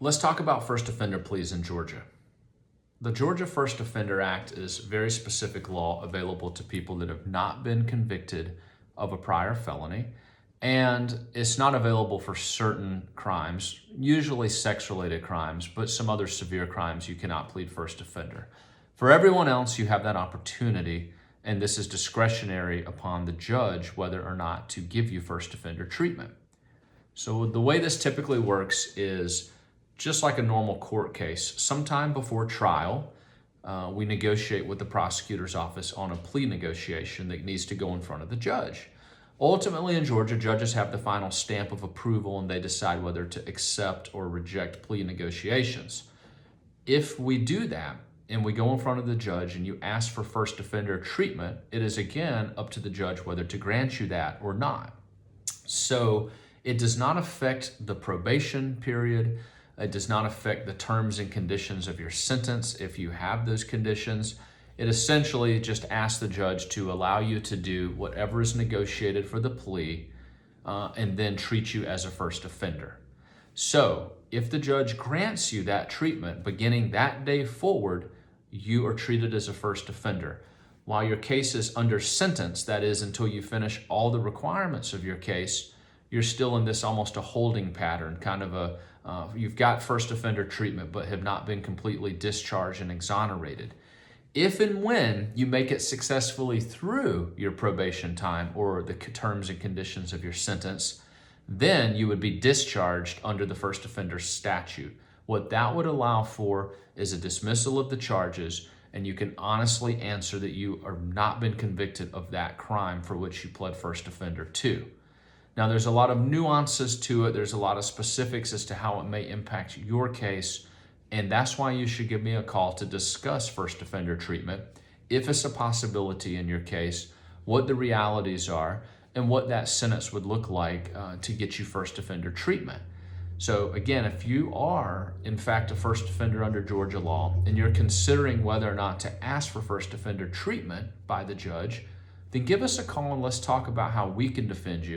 Let's talk about first offender pleas in Georgia. The Georgia First Offender Act is very specific law available to people that have not been convicted of a prior felony, and it's not available for certain crimes, usually sex-related crimes, but some other severe crimes you cannot plead first offender. For everyone else, you have that opportunity, and this is discretionary upon the judge whether or not to give you first offender treatment. So the way this typically works is just like a normal court case. Sometime before trial, we negotiate with the prosecutor's office on a plea negotiation that needs to go in front of the judge. Ultimately, in Georgia, judges have the final stamp of approval and they decide whether to accept or reject plea negotiations. If we do that and we go in front of the judge and you ask for first offender treatment, it is again up to the judge whether to grant you that or not. So it does not affect the probation period. It does not affect the terms and conditions of your sentence if you have those conditions. It essentially just asks the judge to allow you to do whatever is negotiated for the plea and then treat you as a first offender. So if the judge grants you that treatment, beginning that day forward, you are treated as a first offender. While your case is under sentence, that is until you finish all the requirements of your case, you're still in this almost a holding pattern, kind of you've got first offender treatment but have not been completely discharged and exonerated. If and when you make it successfully through your probation time or the terms and conditions of your sentence, then you would be discharged under the first offender statute. What that would allow for is a dismissal of the charges, and you can honestly answer that you have not been convicted of that crime for which you pled first offender to. Now, there's a lot of nuances to it. There's a lot of specifics as to how it may impact your case, and that's why you should give me a call to discuss first offender treatment, if it's a possibility in your case, what the realities are, and what that sentence would look like to get you first offender treatment. So again, if you are in fact a first offender under Georgia law and you're considering whether or not to ask for first offender treatment by the judge, then give us a call and let's talk about how we can defend you